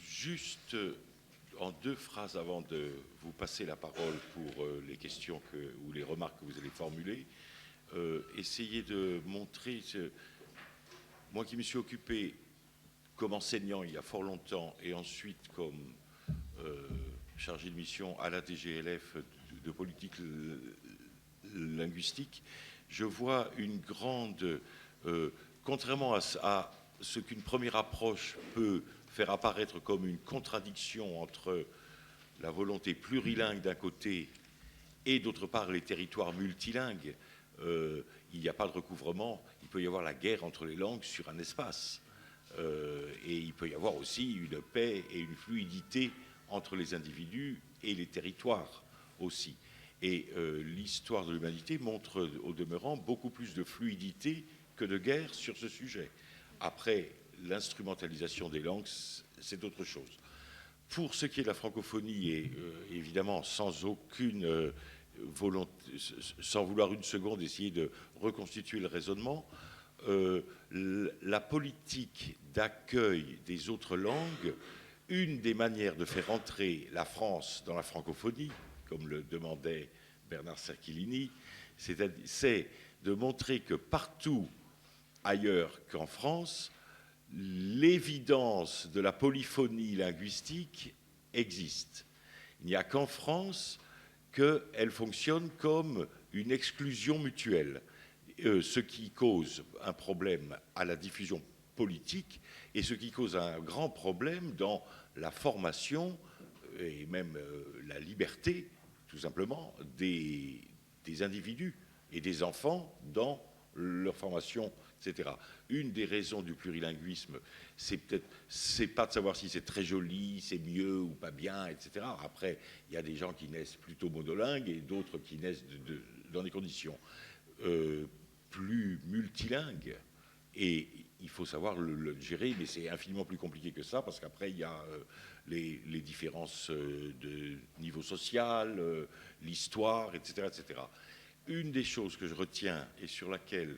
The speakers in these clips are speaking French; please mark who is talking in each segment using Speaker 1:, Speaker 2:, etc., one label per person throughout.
Speaker 1: Juste en deux phrases avant de vous passer la parole pour les questions ou les remarques que vous allez formuler, essayer de montrer, moi qui me suis occupé comme enseignant il y a fort longtemps et ensuite comme chargé de mission à la DGLF de politique linguistique, je vois une grande, contrairement à ce qu'une première approche peut faire apparaître comme une contradiction entre la volonté plurilingue d'un côté et d'autre part les territoires multilingues, il n'y a pas de recouvrement, il peut y avoir la guerre entre les langues sur un espace. Et il peut y avoir aussi une paix et une fluidité entre les individus et les territoires aussi. Et l'histoire de l'humanité montre au demeurant beaucoup plus de fluidité que de guerre sur ce sujet. Après, l'instrumentalisation des langues, c'est autre chose. Pour ce qui est de la francophonie, et évidemment sans aucune volonté, sans vouloir une seconde essayer de reconstituer le raisonnement, la politique d'accueil des autres langues, une des manières de faire entrer la France dans la francophonie, comme le demandait Bernard Cerchilini, c'est de montrer que partout ailleurs qu'en France, l'évidence de la polyphonie linguistique existe. Il n'y a qu'en France qu'elle fonctionne comme une exclusion mutuelle, ce qui cause un problème à la diffusion politique et ce qui cause un grand problème dans la formation et même la liberté, tout simplement, des individus et des enfants dans leur formation, etc. Une des raisons du plurilinguisme, c'est pas de savoir si c'est très joli, c'est mieux ou pas bien, etc. Après, il y a des gens qui naissent plutôt monolingues et d'autres qui naissent dans des conditions plus multilingues. Et il faut savoir le gérer, mais c'est infiniment plus compliqué que ça, parce qu'après, il y a les différences de niveau social, l'histoire, etc., etc. Une des choses que je retiens et sur laquelle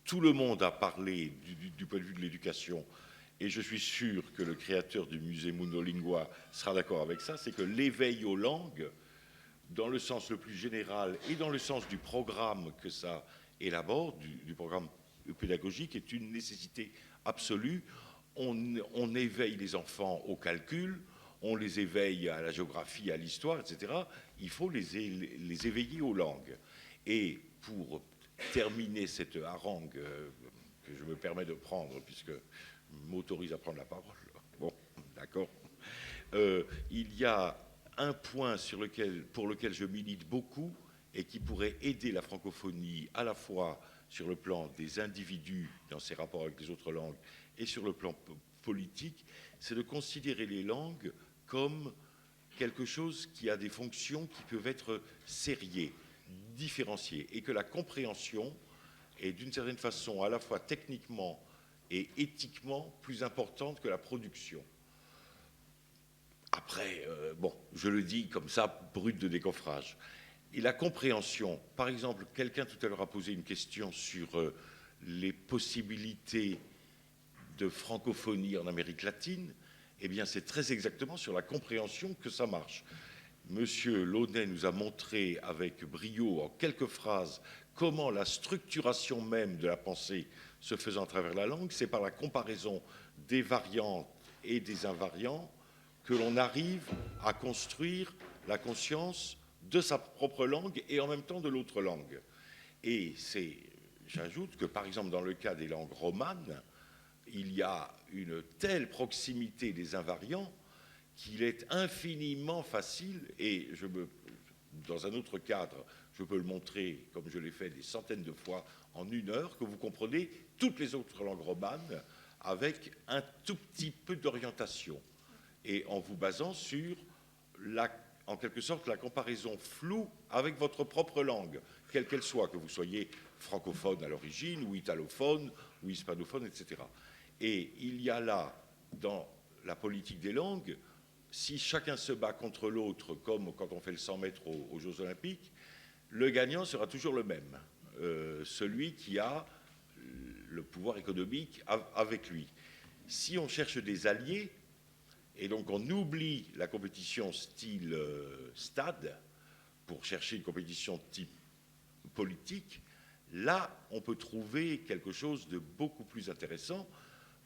Speaker 1: tout le monde a parlé du point de vue de l'éducation, et je suis sûr que le créateur du musée Monolingua sera d'accord avec ça, c'est que l'éveil aux langues, dans le sens le plus général et dans le sens du programme que ça élabore, du programme pédagogique, est une nécessité absolue. On éveille les enfants au calcul, on les éveille à la géographie, à l'histoire, etc. Il faut les éveiller aux langues. Et pour terminer cette harangue que je me permets de prendre, puisque m'autorise à prendre la parole, bon, d'accord, il y a un point pour lequel je milite beaucoup et qui pourrait aider la francophonie à la fois sur le plan des individus dans ses rapports avec les autres langues et sur le plan politique, c'est de considérer les langues comme quelque chose qui a des fonctions qui peuvent être serrées, différenciées, et que la compréhension est d'une certaine façon à la fois techniquement et éthiquement plus importante que la production. Après, bon, je le dis comme ça, brut de décoffrage. Et la compréhension, par exemple, quelqu'un tout à l'heure a posé une question sur les possibilités de francophonie en Amérique latine. Eh bien, c'est très exactement sur la compréhension que ça marche. Monsieur Launay nous a montré avec brio, en quelques phrases, comment la structuration même de la pensée se faisant à travers la langue, c'est par la comparaison des variantes et des invariants que l'on arrive à construire la conscience de sa propre langue et en même temps de l'autre langue. Et j'ajoute que, par exemple, dans le cas des langues romanes, il y a une telle proximité des invariants qu'il est infiniment facile, et dans un autre cadre, je peux le montrer, comme je l'ai fait des centaines de fois, en 1 heure, que vous comprenez toutes les autres langues romanes avec un tout petit peu d'orientation, et en vous basant sur, en quelque sorte, la comparaison floue avec votre propre langue, quelle qu'elle soit, que vous soyez francophone à l'origine, ou italophone, ou hispanophone, etc. Et il y a là, dans la politique des langues, si chacun se bat contre l'autre, comme quand on fait le 100 mètres aux Jeux Olympiques, le gagnant sera toujours le même, celui qui a le pouvoir économique avec lui. Si on cherche des alliés, et donc on oublie la compétition style stade pour chercher une compétition type politique, là on peut trouver quelque chose de beaucoup plus intéressant,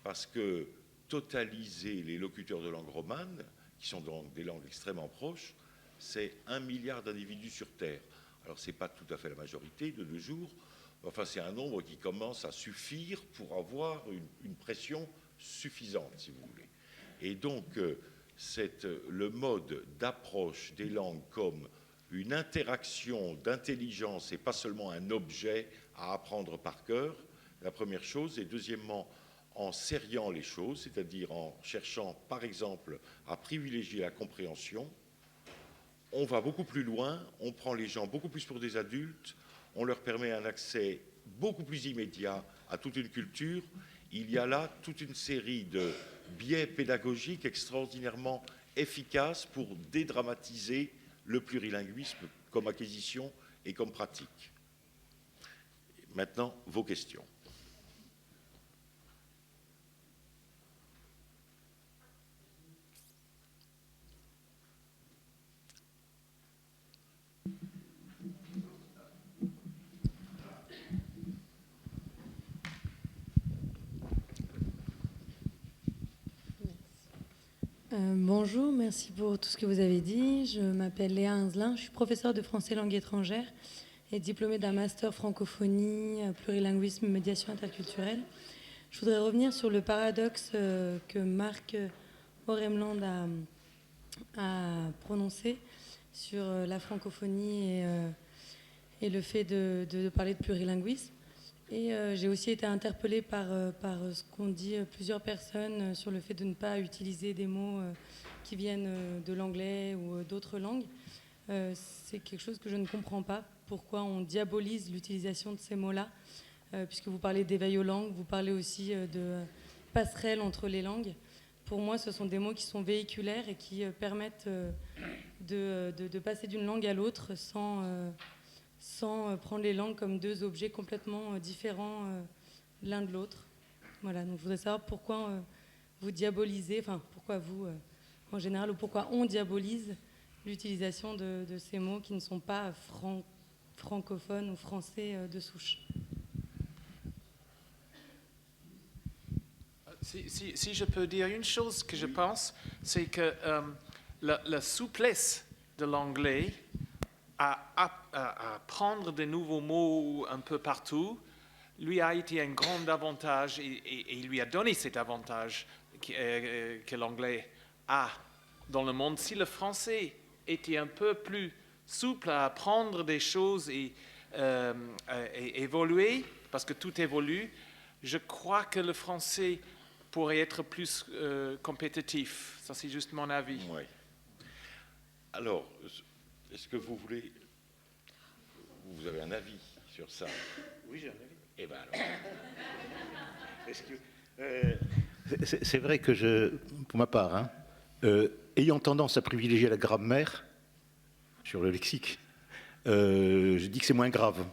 Speaker 1: parce que totaliser les locuteurs de langue romane, qui sont donc des langues extrêmement proches, c'est 1 milliard d'individus sur Terre. Alors ce n'est pas tout à fait la majorité de nos jours, enfin c'est un nombre qui commence à suffire pour avoir une pression suffisante, si vous voulez. Et donc le mode d'approche des langues comme une interaction d'intelligence et pas seulement un objet à apprendre par cœur, la première chose, et deuxièmement, en serriant les choses, c'est-à-dire en cherchant, par exemple, à privilégier la compréhension, on va beaucoup plus loin, on prend les gens beaucoup plus pour des adultes, on leur permet un accès beaucoup plus immédiat à toute une culture. Il y a là toute une série de biais pédagogiques extraordinairement efficaces pour dédramatiser le plurilinguisme comme acquisition et comme pratique. Maintenant, vos questions.
Speaker 2: Bonjour, merci pour tout ce que vous avez dit. Je m'appelle Léa Inzelin, je suis professeure de français langue étrangère et diplômée d'un master francophonie, plurilinguisme, médiation interculturelle. Je voudrais revenir sur le paradoxe que Marc Oremland a prononcé sur la francophonie et le fait de parler de plurilinguisme. Et j'ai aussi été interpellée par ce qu'ont dit plusieurs personnes sur le fait de ne pas utiliser des mots qui viennent de l'anglais ou d'autres langues. C'est quelque chose que je ne comprends pas. Pourquoi on diabolise l'utilisation de ces mots-là, puisque vous parlez d'éveil aux langues, vous parlez aussi de passerelle entre les langues. Pour moi, ce sont des mots qui sont véhiculaires et qui permettent de passer d'une langue à l'autre sans prendre les langues comme deux objets complètement différents l'un de l'autre. Voilà, donc je voudrais savoir pourquoi vous diabolisez, enfin pourquoi vous, en général, ou pourquoi on diabolise l'utilisation de ces mots qui ne sont pas francophones ou français de souche.
Speaker 3: Si je peux dire une chose que je pense, c'est que la souplesse de l'anglais à prendre de nouveaux mots un peu partout, lui a été un grand avantage et lui a donné cet avantage que l'anglais a dans le monde. Si le français était un peu plus souple à apprendre des choses et évoluer, parce que tout évolue, je crois que le français pourrait être plus compétitif. Ça, c'est juste mon avis.
Speaker 1: Oui. Alors, est-ce que vous voulez... Vous avez un avis sur ça?
Speaker 4: Oui, j'ai un avis.
Speaker 1: Eh bien alors...
Speaker 4: C'est vrai que pour ma part, ayant tendance à privilégier la grammaire sur le lexique, je dis que c'est moins grave.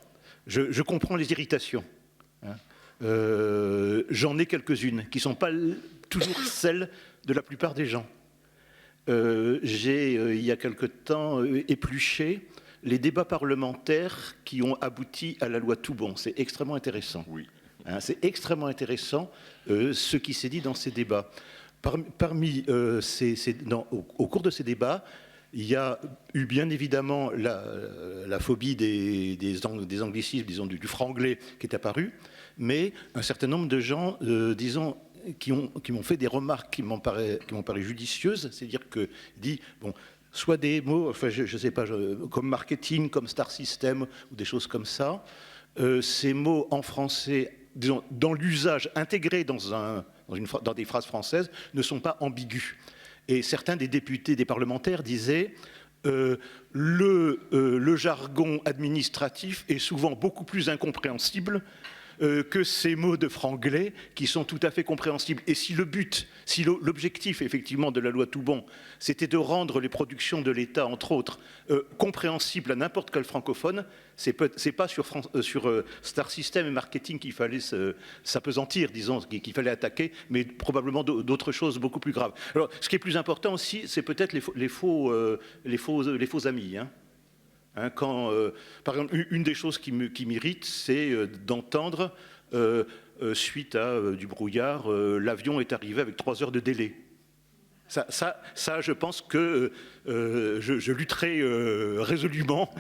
Speaker 4: Je comprends les irritations. J'en ai quelques-unes qui ne sont pas toujours celles de la plupart des gens. J'ai, il y a quelque temps, épluché les débats parlementaires qui ont abouti à la loi Toubon. C'est extrêmement intéressant.
Speaker 1: Oui.
Speaker 4: C'est extrêmement intéressant ce qui s'est dit dans ces débats. Au cours de ces débats, il y a eu bien évidemment la phobie des anglicismes, disons du franglais qui est apparu, mais un certain nombre de gens, disons, qui m'ont fait des remarques qui m'ont paru judicieuses, c'est-à-dire que dit bon. Soit des mots, enfin je ne sais pas, comme marketing, comme star system, ou des choses comme ça. Ces mots en français, disons, dans l'usage intégré dans des phrases françaises, ne sont pas ambigus. Et certains des députés, des parlementaires disaient le jargon administratif est souvent beaucoup plus incompréhensible que ces mots de franglais qui sont tout à fait compréhensibles. Et si le but, si l'objectif effectivement de la loi Toubon, c'était de rendre les productions de l'État, entre autres, compréhensibles à n'importe quel francophone, c'est pas sur Star System et Marketing qu'il fallait s'apesantir, disons, qu'il fallait attaquer, mais probablement d'autres choses beaucoup plus graves. Alors, ce qui est plus important aussi, c'est peut-être les faux amis. Quand, par exemple, une des choses qui m'irrite, c'est d'entendre, suite à du brouillard, l'avion est arrivé avec 3 heures de délai. Ça, je pense que je lutterai résolument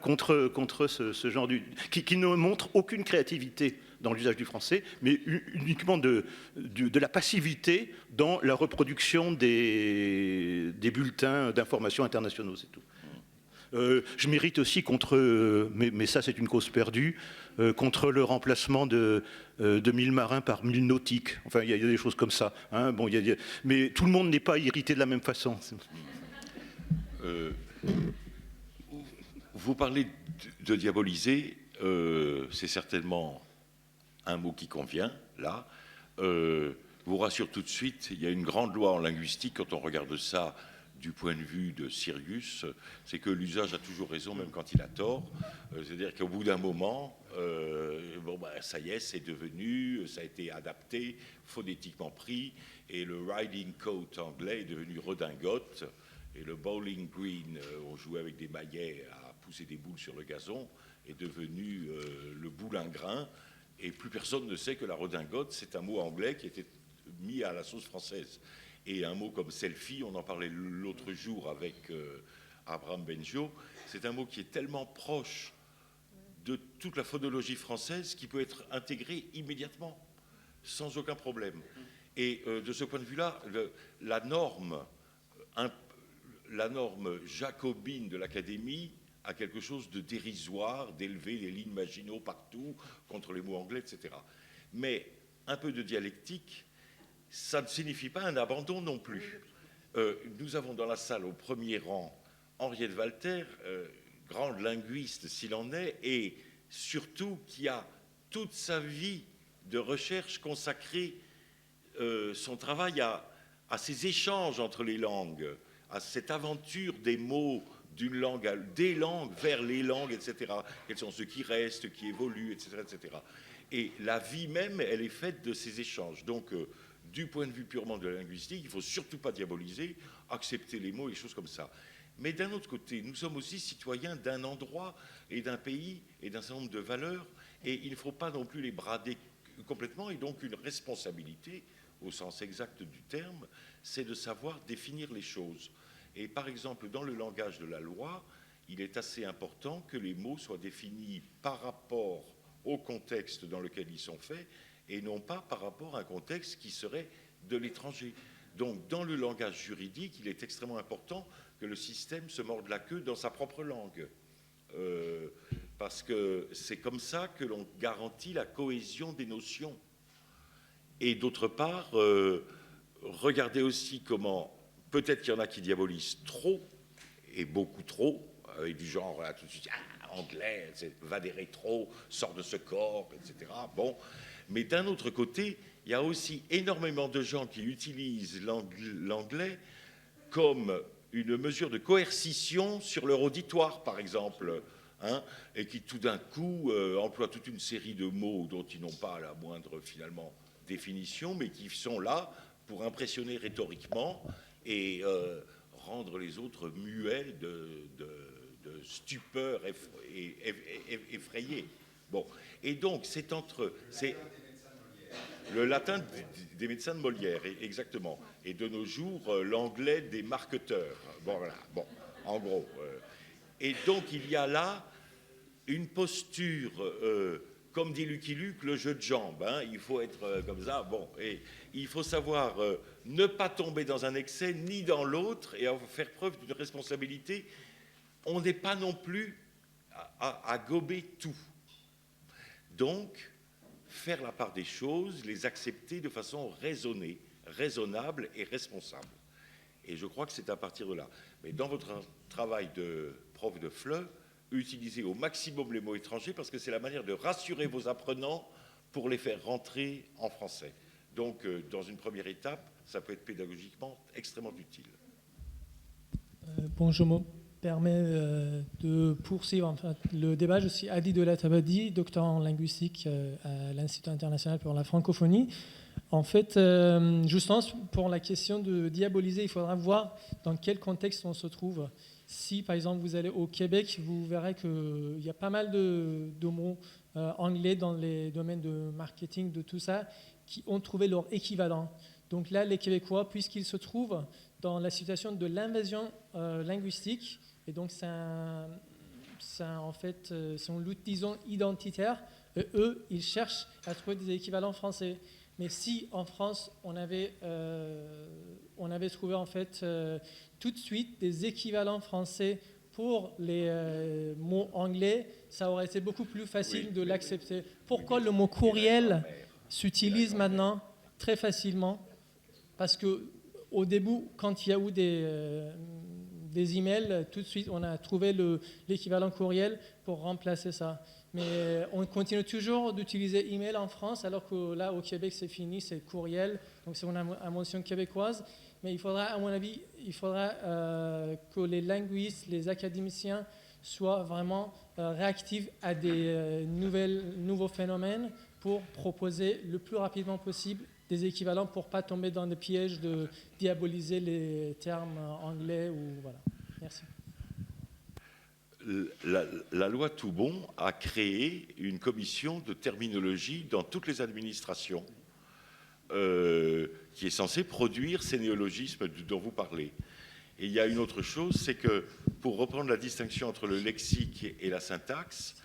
Speaker 4: contre ce genre qui ne montre aucune créativité dans l'usage du français, mais uniquement de la passivité dans la reproduction des bulletins d'information internationaux, c'est tout. Je m'irrite aussi contre, mais ça c'est une cause perdue, contre le remplacement de 1000 marins par 1000 nautiques. Enfin, il y a des choses comme ça. Bon, mais tout le monde n'est pas irrité de la même façon.
Speaker 1: Vous parlez de diaboliser, c'est certainement un mot qui convient, là. Vous rassure tout de suite, il y a une grande loi en linguistique, quand on regarde ça du point de vue de Sirius, c'est que l'usage a toujours raison, même quand il a tort. C'est-à-dire qu'au bout d'un moment, ça y est, c'est devenu, ça a été adapté, phonétiquement pris, et le riding coat anglais est devenu redingote, et le bowling green, on jouait avec des maillets à pousser des boules sur le gazon, est devenu le boulingrin, et plus personne ne sait que la redingote, c'est un mot anglais qui était mis à la sauce française. Et un mot comme selfie, on en parlait l'autre jour avec Abraham Benjo, c'est un mot qui est tellement proche de toute la phonologie française qu'il peut être intégré immédiatement, sans aucun problème. Et de ce point de vue-là, la norme jacobine de l'Académie a quelque chose de dérisoire, d'élever les lignes Maginot partout, contre les mots anglais, etc. Mais un peu de dialectique, ça ne signifie pas un abandon non plus. Nous avons dans la salle, au premier rang, Henriette Walter, grande linguiste s'il en est, et surtout qui a toute sa vie de recherche consacrée, son travail à ces échanges entre les langues, à cette aventure des mots d'une langue à des langues vers les langues, etc. Quels sont ceux qui restent, qui évoluent, etc., etc. Et la vie même, elle est faite de ces échanges. Donc, du point de vue purement de la linguistique, il ne faut surtout pas diaboliser, accepter les mots et des choses comme ça. Mais d'un autre côté, nous sommes aussi citoyens d'un endroit et d'un pays et d'un certain nombre de valeurs, et il ne faut pas non plus les brader complètement, et donc une responsabilité, au sens exact du terme, c'est de savoir définir les choses. Et par exemple, dans le langage de la loi, il est assez important que les mots soient définis par rapport au contexte dans lequel ils sont faits, et non pas par rapport à un contexte qui serait de l'étranger. Donc, dans le langage juridique, il est extrêmement important que le système se morde la queue dans sa propre langue. Parce que c'est comme ça que l'on garantit la cohésion des notions. Et d'autre part, regardez aussi comment, peut-être qu'il y en a qui diabolisent trop, et beaucoup trop, et du genre, là, tout de suite, anglais, va des rétros, sort de ce corps, etc. Bon. Mais d'un autre côté, il y a aussi énormément de gens qui utilisent l'anglais comme une mesure de coercition sur leur auditoire, par exemple, et qui tout d'un coup emploient toute une série de mots dont ils n'ont pas la moindre, finalement, définition, mais qui sont là pour impressionner rhétoriquement et rendre les autres muets de stupeur effrayée. Bon. Et donc, c'est le latin des médecins de Molière, exactement. Et de nos jours, l'anglais des marketeurs. Bon, voilà. Bon, en gros. Et donc, il y a là une posture, comme dit Lucky Luke, le jeu de jambes. Il faut être comme ça. Bon, et il faut savoir ne pas tomber dans un excès ni dans l'autre et faire preuve d'une responsabilité. On n'est pas non plus à gober tout. Donc, faire la part des choses, les accepter de façon raisonnée, raisonnable et responsable. Et je crois que c'est à partir de là. Mais dans votre travail de prof de FLE, utilisez au maximum les mots étrangers parce que c'est la manière de rassurer vos apprenants pour les faire rentrer en français. Donc, dans une première étape, ça peut être pédagogiquement extrêmement utile.
Speaker 5: Bon, je me permets de poursuivre le débat. Je suis Adi Delatabadi, docteur en linguistique à l'Institut international pour la francophonie. En fait, justement, pour la question de diaboliser, il faudra voir dans quel contexte on se trouve. Si, par exemple, vous allez au Québec, vous verrez qu'il y a pas mal de mots anglais dans les domaines de marketing, de tout ça, qui ont trouvé leur équivalent. Donc là, les Québécois, puisqu'ils se trouvent dans la situation de l'invasion linguistique, et donc c'est en fait, c'est un outil, disons, identitaire, et eux, ils cherchent à trouver des équivalents français. Mais si en France, on avait trouvé en fait tout de suite des équivalents français pour les mots anglais, ça aurait été beaucoup plus facile de l'accepter. Pourquoi le mot courriel s'utilise maintenant très facilement? Parce qu'au début, quand il y a eu des emails, tout de suite, on a trouvé l'équivalent courriel pour remplacer ça. Mais on continue toujours d'utiliser email en France, alors que là, au Québec, c'est fini, c'est courriel. Donc, c'est une invention québécoise. Mais il faudra, à mon avis, que les linguistes, les académiciens soient vraiment réactifs à des nouveaux phénomènes pour proposer le plus rapidement possible des équivalents pour ne pas tomber dans des pièges de diaboliser les termes anglais. Voilà. Merci.
Speaker 1: La loi Toubon a créé une commission de terminologie dans toutes les administrations qui est censée produire ces néologismes dont vous parlez. Et il y a une autre chose, c'est que pour reprendre la distinction entre le lexique et la syntaxe,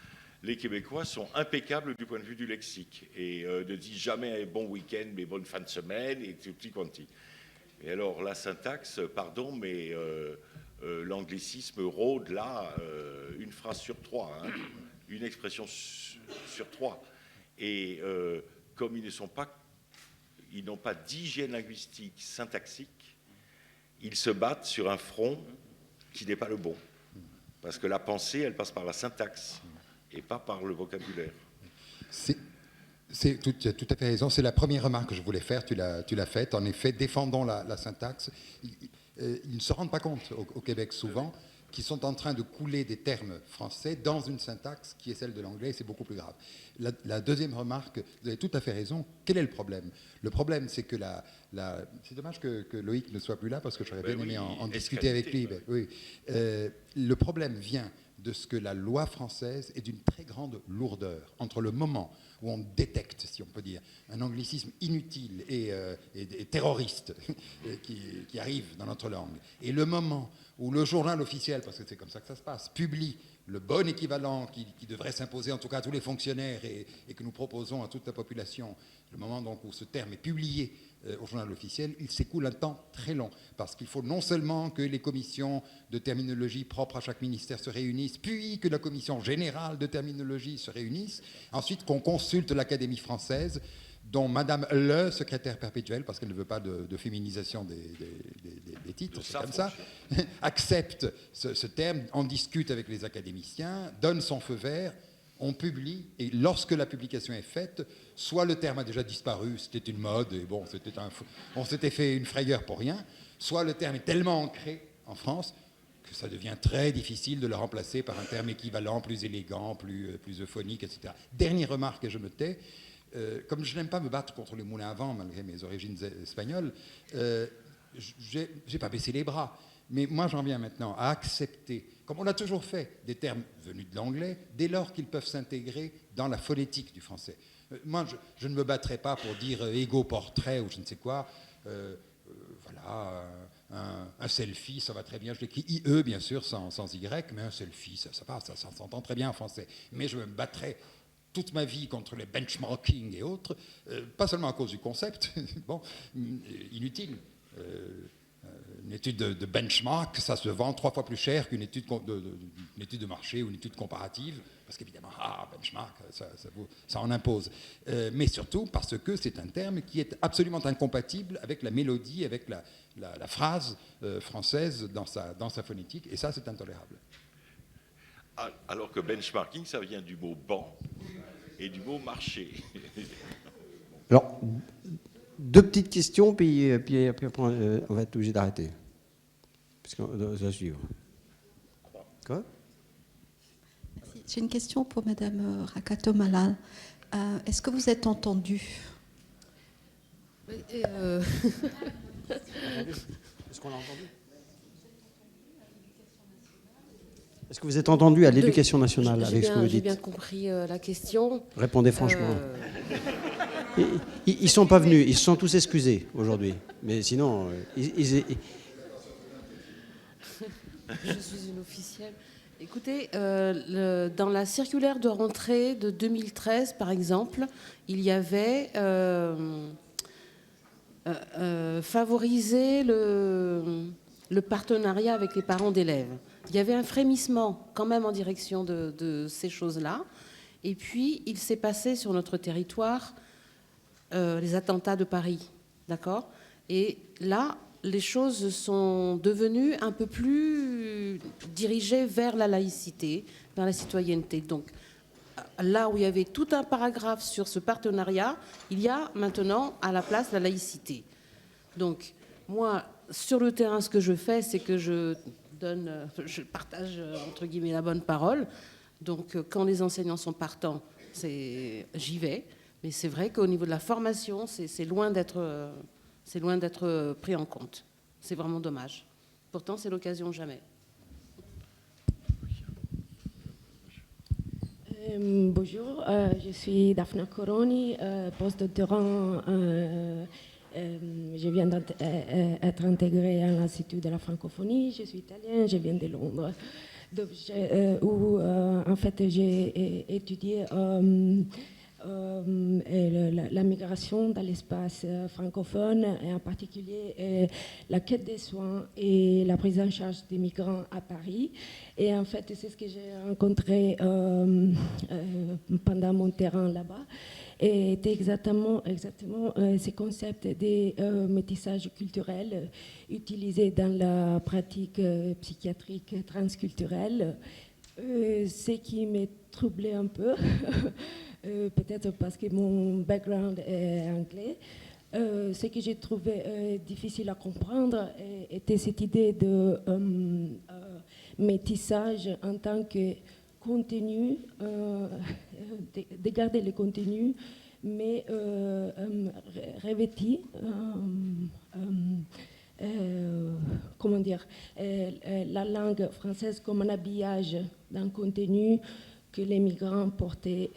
Speaker 1: les Québécois sont impeccables du point de vue du lexique et ne disent jamais bon week-end, mais bonne fin de semaine et tutti quanti. Et alors la syntaxe, pardon, mais l'anglicisme rôde là une phrase sur trois, hein, une expression sur trois. Et comme ils n'ont pas d'hygiène linguistique syntaxique, ils se battent sur un front qui n'est pas le bon. Parce que la pensée, elle passe par la syntaxe et pas par le vocabulaire.
Speaker 6: Tu as tout à fait raison. C'est la première remarque que je voulais faire. Tu l'as faite. En effet, défendons la syntaxe. Ils ne se rendent pas compte au Québec souvent qu'ils sont en train de couler des termes français dans une syntaxe qui est celle de l'anglais, et c'est beaucoup plus grave. La deuxième remarque, vous avez tout à fait raison. Quel est le problème? Le problème, c'est que c'est dommage que Loïc ne soit plus là, parce que j'aurais bien aimé en discuter avec lui. Oui. Le problème vient de ce que la loi française est d'une très grande lourdeur entre le moment où on détecte, si on peut dire, un anglicisme inutile et terroriste qui arrive dans notre langue, et le moment où le journal officiel, parce que c'est comme ça que ça se passe, publie le bon équivalent qui devrait s'imposer en tout cas à tous les fonctionnaires et que nous proposons à toute la population, le moment donc où ce terme est publié au journal officiel, il s'écoule un temps très long, parce qu'il faut non seulement que les commissions de terminologie propres à chaque ministère se réunissent, puis que la commission générale de terminologie se réunisse, ensuite qu'on consulte l'Académie française, dont Madame le secrétaire perpétuel, parce qu'elle ne veut pas de féminisation des titres, c'est comme ça, accepte ce terme, en discute avec les académiciens, donne son feu vert, on publie, et lorsque la publication est faite, soit le terme a déjà disparu, c'était une mode, et bon, on s'était fait une frayeur pour rien, soit le terme est tellement ancré en France que ça devient très difficile de le remplacer par un terme équivalent, plus élégant, plus euphonique, etc. Dernière remarque, et je me tais, comme je n'aime pas me battre contre les moulins à vent, malgré mes origines espagnoles, j'ai pas baissé les bras. Mais moi, j'en viens maintenant à accepter, comme on a toujours fait, des termes venus de l'anglais, dès lors qu'ils peuvent s'intégrer dans la phonétique du français. Moi, je ne me battrai pas pour dire égo-portrait ou je ne sais quoi. Voilà, un selfie, ça va très bien. Je l'écris IE, bien sûr, sans Y, mais un selfie, ça passe, ça s'entend très bien en français. Mais je me battrai toute ma vie contre les benchmarking et autres, pas seulement à cause du concept, bon, inutile. Une étude de benchmark, ça se vend 3 fois plus cher qu'une étude de marché ou une étude comparative, parce qu'évidemment, benchmark, ça en impose. Mais surtout parce que c'est un terme qui est absolument incompatible avec la mélodie, avec la phrase française dans sa phonétique, et ça, c'est intolérable.
Speaker 1: Alors que benchmarking, ça vient du mot banc, et du mot marché.
Speaker 7: Alors, deux petites questions, puis après, on va être obligé d'arrêter. Puisqu'on va suivre. Quoi?
Speaker 8: J'ai une question pour Madame Rakato Malal. Est-ce que vous êtes entendue?
Speaker 7: Est-ce qu'on l'a entendu? Est-ce que vous êtes entendu à l'Éducation nationale avec ce que vous dites?
Speaker 9: J'ai bien compris la question.
Speaker 7: Répondez franchement. Ils ne sont pas venus, ils se sont tous excusés aujourd'hui. Mais sinon,
Speaker 9: Je suis une officielle. Écoutez, dans la circulaire de rentrée de 2013, par exemple, il y avait favoriser le partenariat avec les parents d'élèves. Il y avait un frémissement quand même en direction de ces choses-là. Et puis, il s'est passé sur notre territoire les attentats de Paris, d'accord? Et là, les choses sont devenues un peu plus dirigées vers la laïcité, vers la citoyenneté. Donc, là où il y avait tout un paragraphe sur ce partenariat, il y a maintenant à la place la laïcité. Donc, moi, sur le terrain, ce que je fais, c'est que je partage, entre guillemets, la bonne parole. Donc, quand les enseignants sont partants, j'y vais. Mais c'est vrai qu'au niveau de la formation, c'est loin d'être pris en compte. C'est vraiment dommage. Pourtant, c'est l'occasion jamais.
Speaker 10: Bonjour, je suis Daphna Coroni, postdoctorant. Je viens d'être intégrée à l'Institut de la francophonie. Je suis italienne, je viens de Londres, où en fait j'ai étudié la migration dans l'espace francophone, et en particulier la quête des soins et la prise en charge des migrants à Paris. Et en fait, c'est ce que j'ai rencontré pendant mon terrain là-bas. Et c'était exactement ces concepts des métissages culturels utilisés dans la pratique psychiatrique transculturelle. Ce qui m'a troublé un peu, peut-être parce que mon background est anglais, ce que j'ai trouvé difficile à comprendre était cette idée de métissage en tant que contenu, de garder le contenu, mais revêti, comment dire, la langue française comme un habillage d'un contenu que les migrants portaient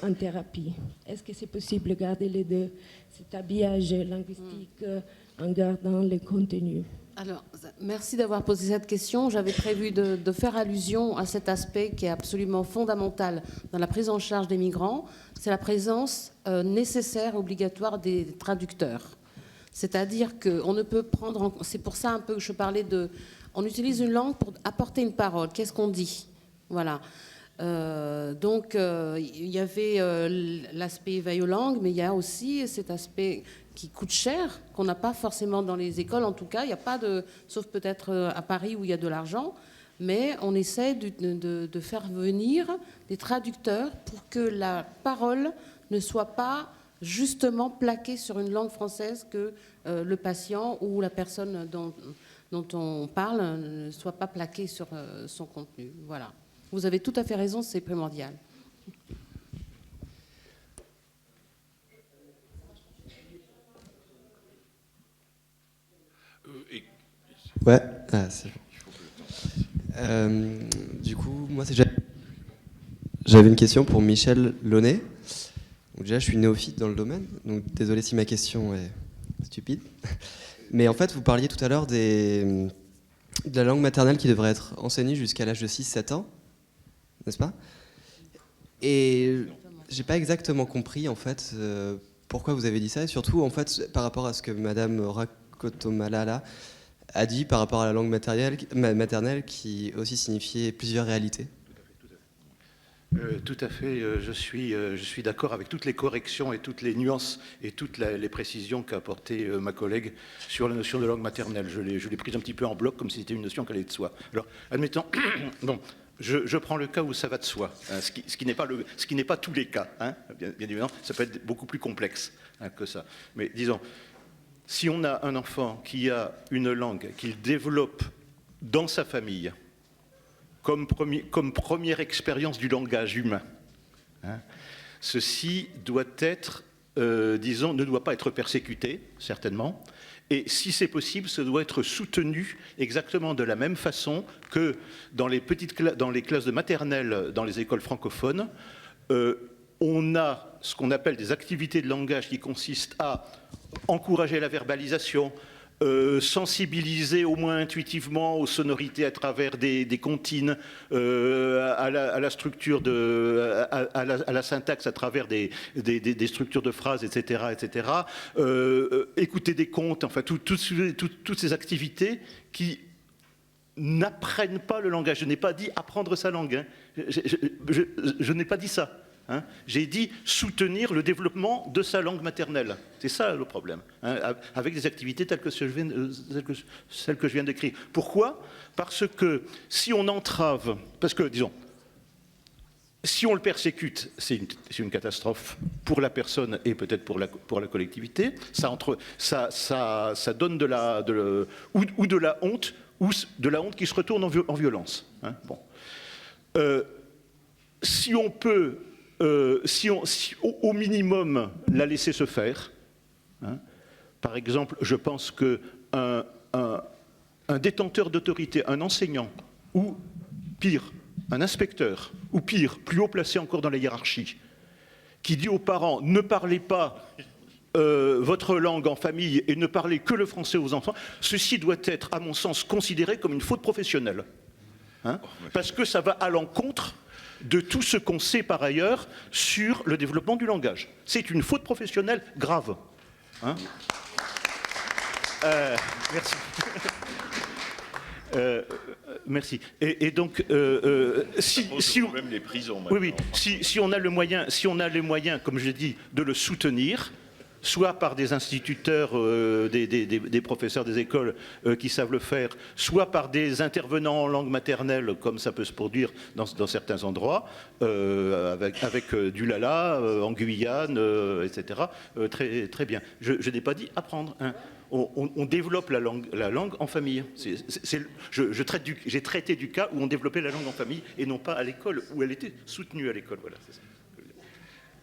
Speaker 10: en thérapie. Est-ce que c'est possible de garder les deux, cet habillage linguistique en gardant le contenu?
Speaker 9: Alors, merci d'avoir posé cette question. J'avais prévu de faire allusion à cet aspect qui est absolument fondamental dans la prise en charge des migrants. C'est la présence nécessaire, obligatoire des traducteurs. C'est-à-dire qu'on ne peut prendre... C'est pour ça un peu que je parlais de... On utilise une langue pour apporter une parole. Qu'est-ce qu'on dit? Voilà. Donc, il y avait l'aspect veille aux langues, mais il y a aussi cet aspect qui coûte cher, qu'on n'a pas forcément dans les écoles. En tout cas, il n'y a pas de... Sauf peut-être à Paris où il y a de l'argent. Mais on essaie de faire venir des traducteurs pour que la parole ne soit pas justement plaquée sur une langue française, que le patient ou la personne dont on parle ne soit pas plaqué sur son contenu. Voilà. Vous avez tout à fait raison, c'est primordial.
Speaker 11: Ouais, c'est bon. Du coup, moi, j'avais une question pour Michel Launay. Donc déjà, je suis néophyte dans le domaine, donc désolé si ma question est stupide. Mais en fait, vous parliez tout à l'heure de la langue maternelle qui devrait être enseignée jusqu'à l'âge de 6-7 ans, n'est-ce pas? Et j'ai pas exactement compris, en fait, pourquoi vous avez dit ça, et surtout, en fait, par rapport à ce que Madame Rakotomalala a dit par rapport à la langue maternelle qui aussi signifiait plusieurs réalités.
Speaker 4: Tout à fait, je suis d'accord avec toutes les corrections et toutes les nuances et toutes les précisions qu'a apportées ma collègue sur la notion de langue maternelle. Je l'ai prise un petit peu en bloc comme si c'était une notion qui allait de soi. Alors, admettons, bon, je prends le cas où ça va de soi, hein, ce qui n'est pas tous les cas, hein, bien évidemment, ça peut être beaucoup plus complexe, hein, que ça. Mais disons, si on a un enfant qui a une langue qu'il développe dans sa famille, comme première expérience du langage humain, hein, ceci doit être, disons, ne doit pas être persécuté, certainement. Et si c'est possible, ça doit être soutenu exactement de la même façon que dans les classes de maternelle, dans les écoles francophones, on a ce qu'on appelle des activités de langage qui consistent à encourager la verbalisation, sensibiliser au moins intuitivement aux sonorités à travers des comptines, à la structure, à la syntaxe à travers des structures de phrases, etc. etc. Écouter des contes, enfin toutes ces activités qui n'apprennent pas le langage. Je n'ai pas dit apprendre sa langue, hein. Je n'ai pas dit ça. Hein, j'ai dit soutenir le développement de sa langue maternelle. C'est ça le problème, hein, avec des activités telles que celles que je viens d'écrire. Pourquoi ? Parce que si on entrave, parce que, disons, si on le persécute, c'est une catastrophe pour la personne et peut-être pour la collectivité. Ça donne de la honte, ou de la honte qui se retourne en violence. Hein, bon. Si on peut... au minimum, la laisser se faire. Hein. Par exemple, je pense qu'un détenteur d'autorité, un enseignant, ou pire, un inspecteur, ou pire, plus haut placé encore dans la hiérarchie, qui dit aux parents « ne parlez pas votre langue en famille et ne parlez que le français aux enfants », ceci doit être, à mon sens, considéré comme une faute professionnelle. Hein, parce que ça va à l'encontre de tout ce qu'on sait par ailleurs sur le développement du langage. C'est une faute professionnelle grave. Hein, merci. Merci. Et donc, si on,
Speaker 1: même les prisons.
Speaker 4: Oui, si on a le moyen, comme je dis, de le soutenir, soit par des instituteurs, des professeurs des écoles qui savent le faire, soit par des intervenants en langue maternelle, comme ça peut se produire dans certains endroits, avec du Lala, en Guyane, etc. Très bien. Je n'ai pas dit apprendre. Hein. On développe la langue en famille. J'ai traité du cas où on développait la langue en famille et non pas à l'école, où elle était soutenue à l'école. Voilà, c'est ça.